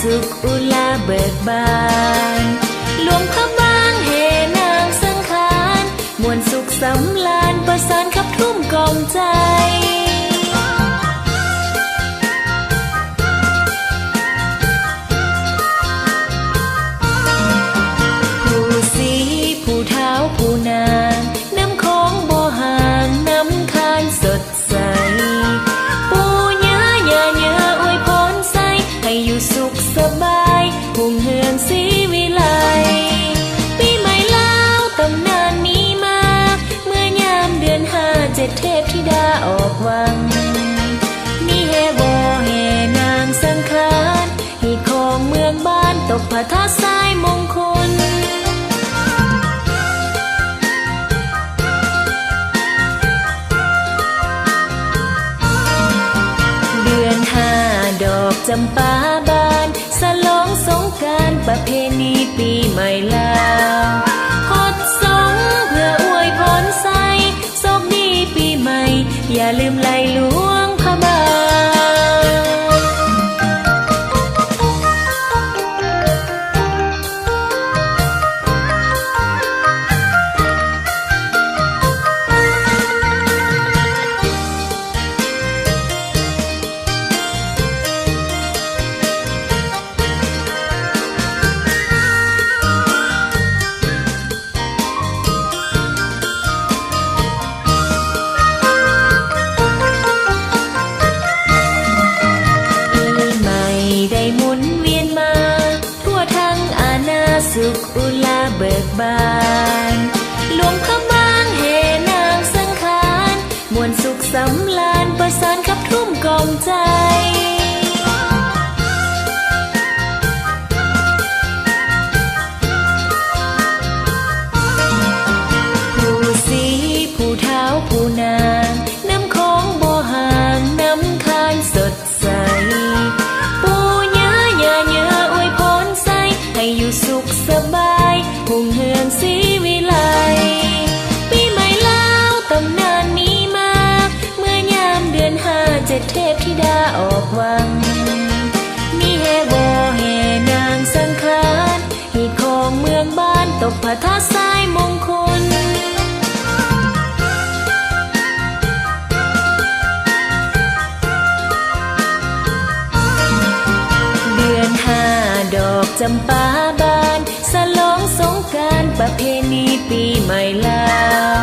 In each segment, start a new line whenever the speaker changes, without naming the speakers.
สุขอุลาเบิกบานหลวงพระบางแห่นางสังขารมวลสุขสำราญประสานขับทุ่มกล่อมใจผู้สีผู้เท้าผู้นางน้ำของบ่ห่างน้ำคานสดใสปู่ย่าย่าย่าอวยพรใส่ให้อยู่สุขสบายหุ่งเฮืองศรีวิไลปีใหม่ลาวตำนานมีมาเมื่อยามเดือนห้าเจ็ดเทพธิดาออกวังมีแห่บ่แห่นางสังขารหีบของเมืองบ้านตกผาทาสายมงคลเดือนห้าดอกจำปาบานฉลองสงกรานต์ประเพณีปีใหม่ลาวฮอดสงเพื่ออวยพรใส่โชคดีปีใหม่อย่าลืมไหลหลวงพระบางสุขอุลาเบิกบานหลวงพระบางแห่นางสังขารมวลสุขสำราญประสานขับทุ่มกล่อมใจผู้สีผู้เท้าผู้นางน้ำของบ่ห่างน้ำคานสดใสปู่ย่าย่าย่าอวยพรใส่ให้อยู่สุขสบายหุ่งเฮืองศรีวิไลปีใหม่ลาวตำนานมีมาเมื่อยามเดือนห้าเจ็ดเทพธิดาออกวังมีแห่บ่แห่นางสังขารหีบของเมืองบ้านตกผาทาสายมงคลเดือนห้าดอกจำปาบานฉลองสงกรานต์ประเพณีปีใหม่ลาว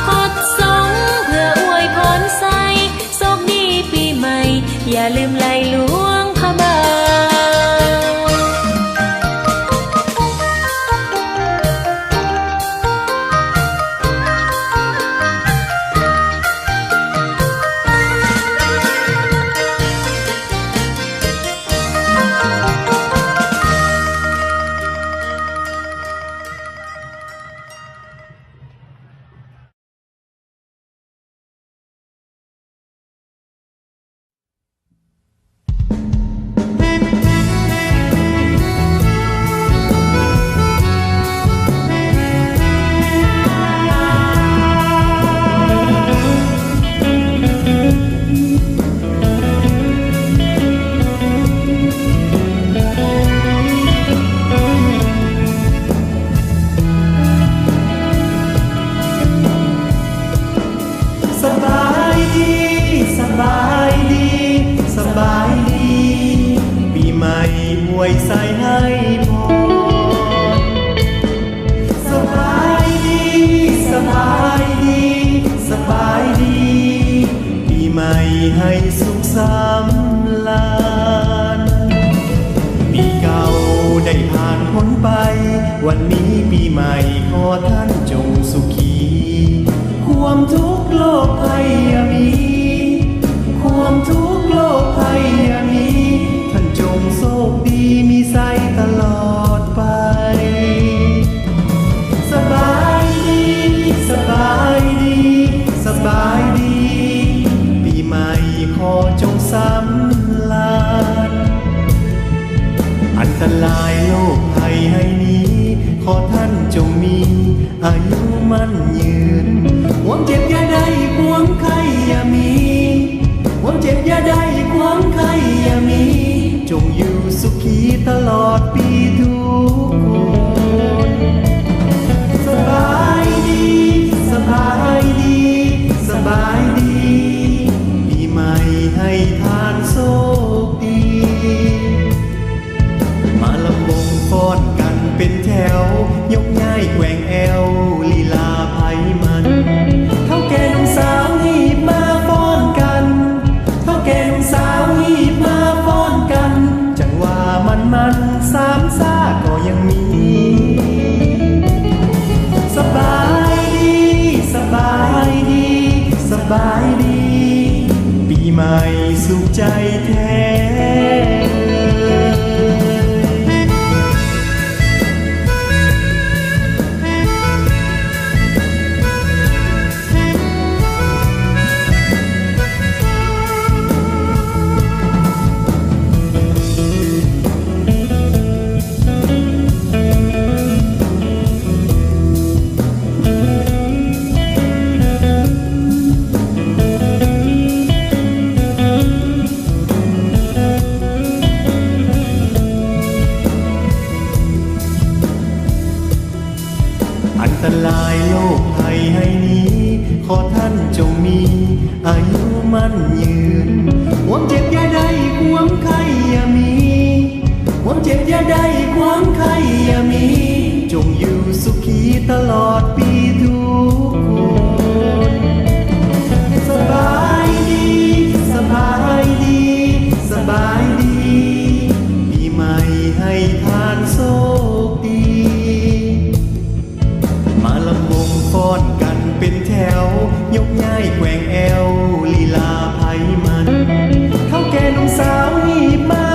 ฮอดสงเพื่ออวยพรใส่โชคดีปีใหม่อย่าลืมไหลหลวงพระบาง
ไว้ใส่ให้พรสบายดีสบายดีสบายดีปีใหม่ให้สุขสำราญปีเก่าได้ผ่านพ้นไปวันนี้ปีใหม่ขอท่านจงสุขีความทุ กข์โลกภัยอย่ามีความทุกข์โลกภัยอย่ามีท่านจงโชคดีมีใสตลอดไปสบายดีสบายดีสบายดีปีใหม่ขอจงสำลานอันตรายโลกภัยให้หนี้ขอท่านจงมีอายุมั่นยืนความเจ็บอย่าได้ความไข้อย่ามีความเจ็บอย่าได้ความไข้อย่ามีจงอยู่สุขีตลอดปีทุกคนสบายดีสบายดีสบายดีปีใหม่ให้ทานโชคดีมาลำวงฟ้อนกันเป็นแถวยกย้ายแกว่งแอวลีลาไผมันเท่าแก่หนุ่มสาวหีบมาฟ้อนกันเท่าแก่หนุ่มสาวหีบมาฟ้อนกันจังว่ามันสามซาก็ยังมีสบายดีสบายดีสบายดีปีใหม่สุขใจแท้อันตรายโลกภัยให้หนี้ขอท่านจงมีอายุมั่นยืนความเจ็บอย่าได้ความไข้อย่ามีความเจ็บอย่าได้ความไข้อย่ามีจงอยู่สุขีตลอดปีทุกคนสบายดีสบายดีสบายดีปีใหม่ให้ทานโชคดีมาลำวงฟ้อนกันเป็นแถวยกย้ายแกว่งแอวลีลาไผมันเท่าแก่หนุ่มสาวหีบมา